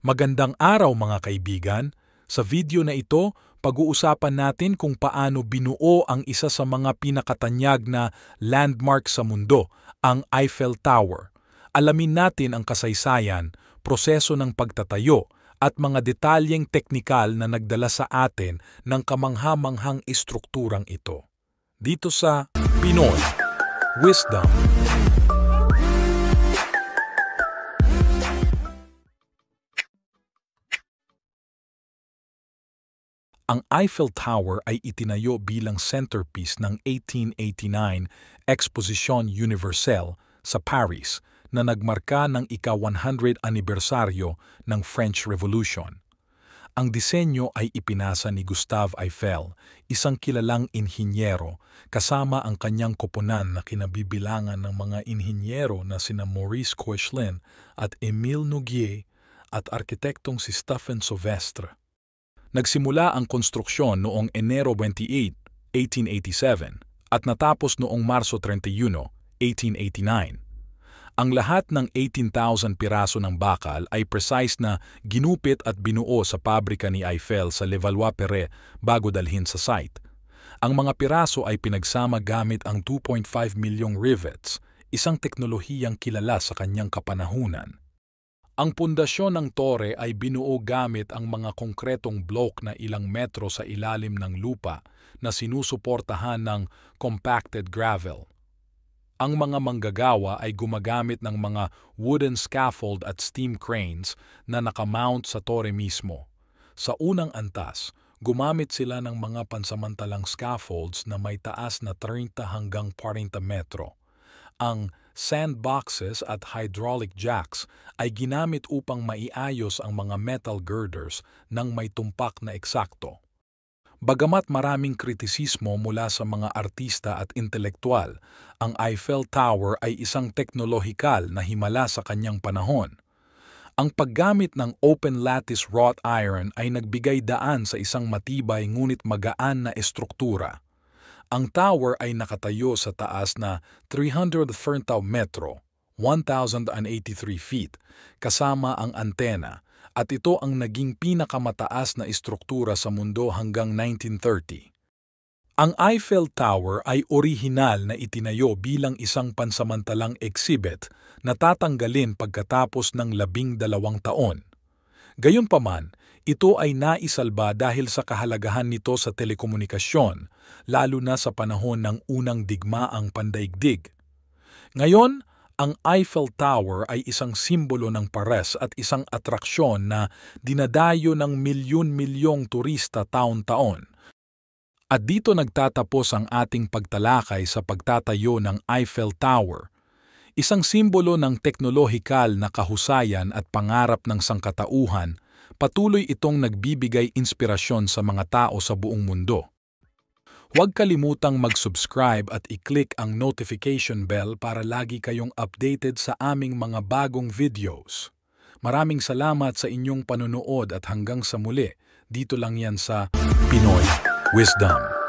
Magandang araw mga kaibigan. Sa video na ito, pag-uusapan natin kung paano binuo ang isa sa mga pinakatanyag na landmark sa mundo, ang Eiffel Tower. Alamin natin ang kasaysayan, proseso ng pagtatayo, at mga detalyeng teknikal na nagdala sa atin ng kamangha-manghang estrukturang ito. Dito sa Pinoy Wisdom. Ang Eiffel Tower ay itinayo bilang centerpiece ng 1889 Exposition Universelle sa Paris na nagmarka ng ika-100 anibersaryo ng French Revolution. Ang disenyo ay ipinasa ni Gustave Eiffel, isang kilalang inhinyero, kasama ang kanyang koponan na kinabibilangan ng mga inhinyero na sina Maurice Koechlin at Émile Nouguier at arkitektong si Stéphane Sauvestre. Nagsimula ang konstruksyon noong Enero 28, 1887 at natapos noong Marso 31, 1889. Ang lahat ng 18,000 piraso ng bakal ay precise na ginupit at binuo sa pabrika ni Eiffel sa Levallois-Perret bago dalhin sa site. Ang mga piraso ay pinagsama gamit ang 2.5 milyong rivets, isang teknolohiyang kilala sa kanyang kapanahunan. Ang pundasyon ng tore ay binuo gamit ang mga konkretong block na ilang metro sa ilalim ng lupa na sinusuportahan ng compacted gravel. Ang mga manggagawa ay gumagamit ng mga wooden scaffold at steam cranes na nakamount sa tore mismo. Sa unang antas, gumamit sila ng mga pansamantalang scaffolds na may taas na 30 hanggang 40 metro. Ang sandboxes at hydraulic jacks ay ginamit upang maiayos ang mga metal girders ng may tumpak na eksakto. Bagamat maraming kritisismo mula sa mga artista at intelektual, ang Eiffel Tower ay isang teknolohikal na himala sa kanyang panahon. Ang paggamit ng open lattice wrought iron ay nagbigay daan sa isang matibay ngunit magaan na estruktura. Ang tower ay nakatayo sa taas na 340 metro, 1,083 feet, kasama ang antena, at ito ang naging pinakamataas na estruktura sa mundo hanggang 1930. Ang Eiffel Tower ay orihinal na itinayo bilang isang pansamantalang exhibit na tatanggalin pagkatapos ng 12 taon. Gayunpaman, ito ay naisalba dahil sa kahalagahan nito sa telekomunikasyon, lalo na sa panahon ng unang digmaang pandaigdig. Ngayon, ang Eiffel Tower ay isang simbolo ng pares at isang atraksyon na dinadayo ng milyon-milyong turista taon-taon. At dito nagtatapos ang ating pagtalakay sa pagtatayo ng Eiffel Tower, isang simbolo ng teknolohikal na kahusayan at pangarap ng sangkatauhan. Patuloy itong nagbibigay inspirasyon sa mga tao sa buong mundo. Huwag kalimutang mag-subscribe at i-click ang notification bell para lagi kayong updated sa aming mga bagong videos. Maraming salamat sa inyong panonood at hanggang sa muli, dito lang yan sa Pinoy Wisdom.